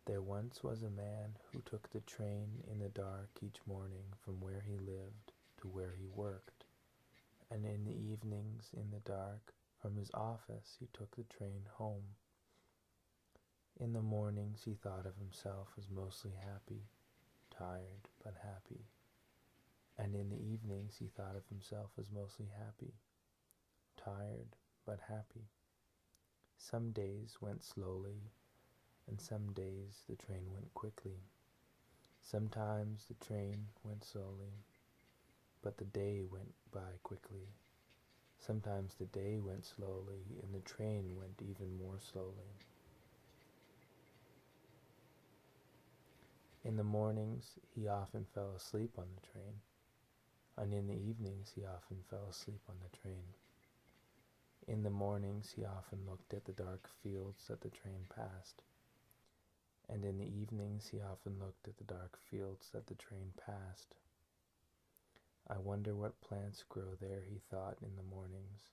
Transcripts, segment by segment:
There once was a man who took the train in the dark each morning from where he lived to where he worked, and in the evenings in the dark from his office he took the train home. In the mornings he thought of himself as mostly happy, tired but happy, and in the evenings he thought of himself as mostly happy, tired but happy. Some days went slowly, and some days the train went quickly. Sometimes the train went slowly, but the day went by quickly. Sometimes the day went slowly, and the train went even more slowly. In the mornings, he often fell asleep on the train, and in the evenings he often fell asleep on the train. In the mornings, he often looked at the dark fields that the train passed, and in the evenings he often looked at the dark fields that the train passed. I wonder what plants grow there, he thought in the mornings,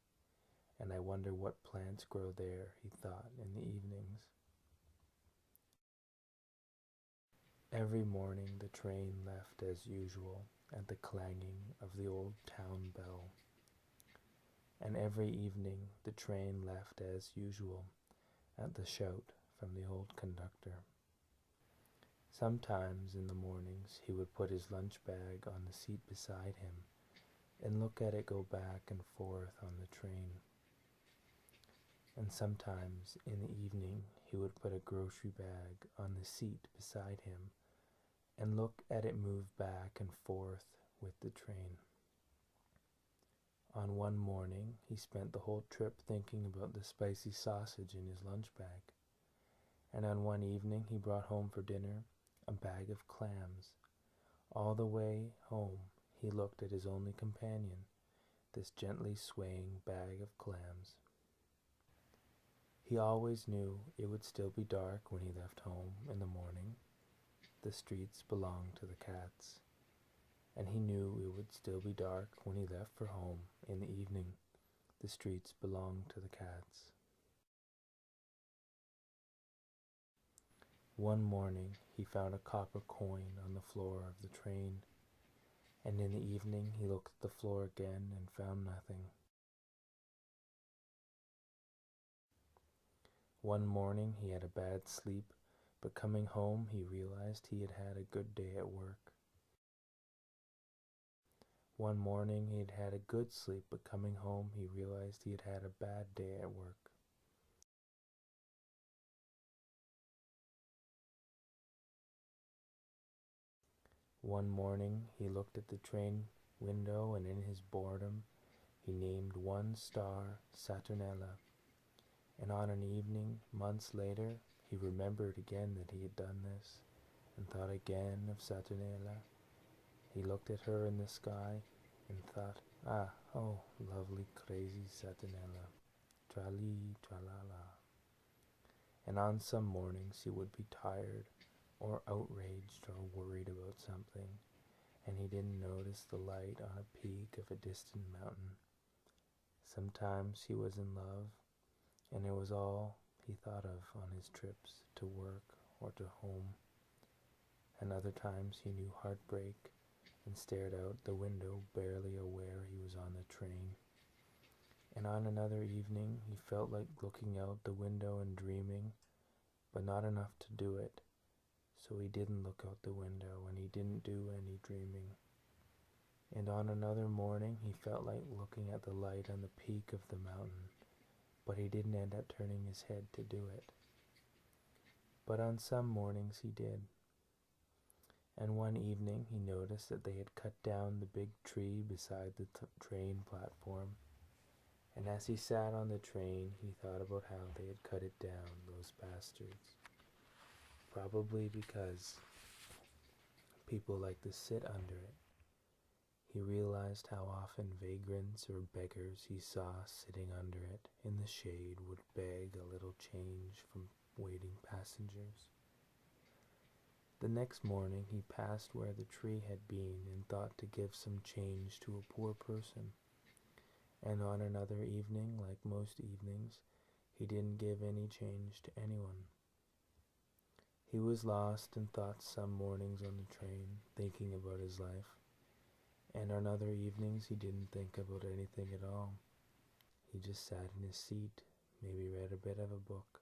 and I wonder what plants grow there, he thought in the evenings. Every morning the train left as usual at the clanging of the old town bell, and every evening the train left as usual at the shout from the old conductor. Sometimes in the mornings he would put his lunch bag on the seat beside him and look at it go back and forth on the train. And sometimes in the evening he would put a grocery bag on the seat beside him and look at it move back and forth with the train. On one morning he spent the whole trip thinking about the spicy sausage in his lunch bag, and on one evening he brought home for dinner a bag of clams. All the way home he looked at his only companion, this gently swaying bag of clams. He always knew it would still be dark when he left home in the morning. The streets belonged to the cats, and he knew it would still be dark when he left for home in the evening. The streets belonged to the cats. One morning he found a copper coin on the floor of the train, and in the evening he looked at the floor again and found nothing. One morning he had a bad sleep, but coming home he realized he had had a good day at work. One morning he had had a good sleep, but coming home he realized he had had a bad day at work. One morning he looked at the train window, and in his boredom he named one star Saturnella, and on an evening months later he remembered again that he had done this, and thought again of Saturnella. He looked at her in the sky and thought, oh, lovely crazy Saturnella, tra-lee, tra-la-la. And on some mornings he would be tired or outraged or worried about something, and he didn't notice the light on a peak of a distant mountain. Sometimes he was in love, and it was all he thought of on his trips to work or to home. And other times he knew heartbreak and stared out the window, barely aware he was on the train. And on another evening he felt like looking out the window and dreaming, but not enough to do it. So he didn't look out the window, and he didn't do any dreaming. And on another morning he felt like looking at the light on the peak of the mountain, but he didn't end up turning his head to do it. But on some mornings he did. And one evening he noticed that they had cut down the big tree beside the train platform, and as he sat on the train he thought about how they had cut it down, those bastards. Probably because people like to sit under it. He realized how often vagrants or beggars he saw sitting under it in the shade would beg a little change from waiting passengers. The next morning he passed where the tree had been and thought to give some change to a poor person. And on another evening, like most evenings, he didn't give any change to anyone. He was lost in thoughts some mornings on the train, thinking about his life, and on other evenings he didn't think about anything at all. He just sat in his seat, maybe read a bit of a book.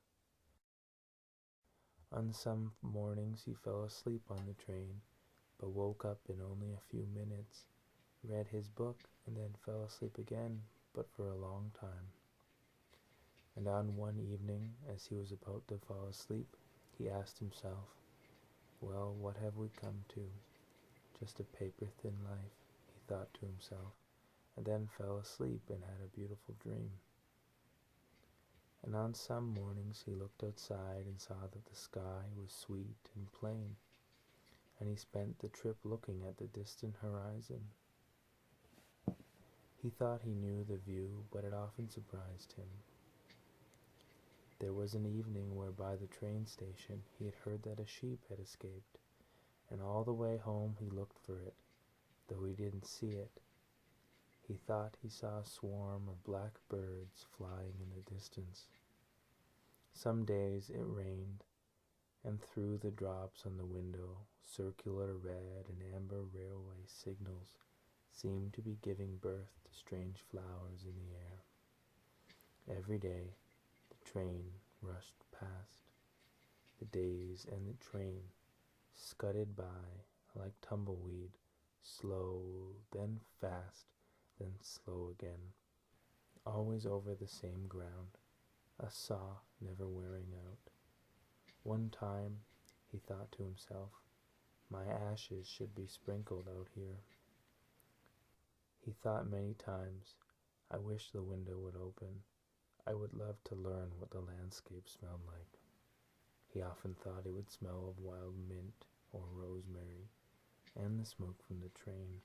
On some mornings he fell asleep on the train, but woke up in only a few minutes, read his book, and then fell asleep again, but for a long time. And on one evening, as he was about to fall asleep, he asked himself, "Well, what have we come to? Just a paper-thin life," he thought to himself, and then fell asleep and had a beautiful dream. And on some mornings he looked outside and saw that the sky was sweet and plain, and he spent the trip looking at the distant horizon. He thought he knew the view, but it often surprised him. There was an evening where by the train station he had heard that a sheep had escaped, and all the way home he looked for it, though he didn't see it. He thought he saw a swarm of black birds flying in the distance. Some days it rained, and through the drops on the window, circular red and amber railway signals seemed to be giving birth to strange flowers in the air. Every day the train rushed past. The days and the train scudded by like tumbleweed, slow, then fast, then slow again, always over the same ground, a saw never wearing out. One time he thought to himself, "My ashes should be sprinkled out here." He thought many times, "I wish the window would open. I would love to learn what the landscape smelled like." He often thought it would smell of wild mint or rosemary and the smoke from the train.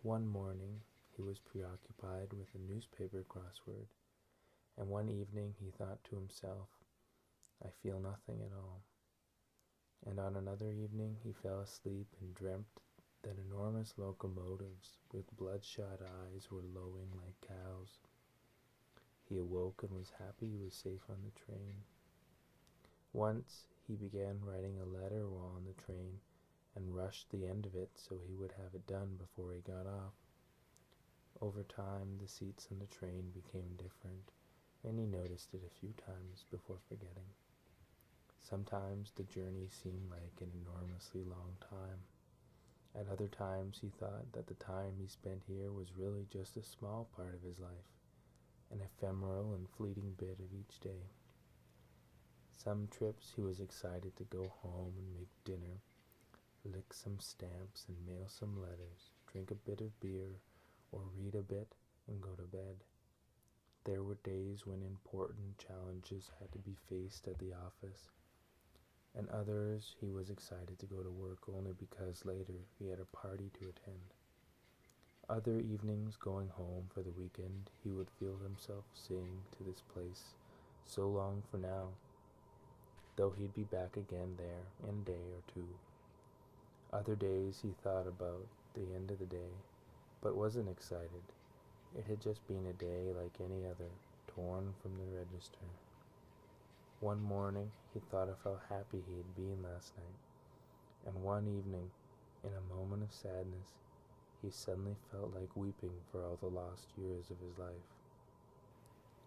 One morning he was preoccupied with a newspaper crossword, and one evening he thought to himself, "I feel nothing at all." And on another evening he fell asleep and dreamt that enormous locomotives with bloodshot eyes were lowing like cows. He awoke and was happy he was safe on the train. Once he began writing a letter while on the train and rushed the end of it so he would have it done before he got off. Over time, the seats on the train became different, and he noticed it a few times before forgetting. Sometimes the journey seemed like an enormously long time. At other times he thought that the time he spent here was really just a small part of his life, an ephemeral and fleeting bit of each day. Some trips he was excited to go home and make dinner, lick some stamps and mail some letters, drink a bit of beer, or read a bit and go to bed. There were days when important challenges had to be faced at the office, and others he was excited to go to work only because later he had a party to attend. Other evenings, going home for the weekend, he would feel himself saying to this place, "So long for now," though he'd be back again there in a day or two. Other days he thought about the end of the day, but wasn't excited. It had just been a day like any other, torn from the register. One morning he thought of how happy he had been last night, and one evening, in a moment of sadness, he suddenly felt like weeping for all the lost years of his life.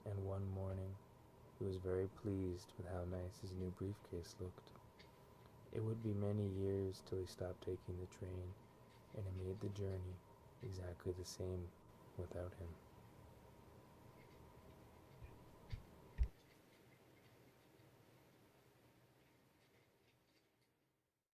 And one morning he was very pleased with how nice his new briefcase looked. It would be many years till he stopped taking the train, and it made the journey exactly the same without him.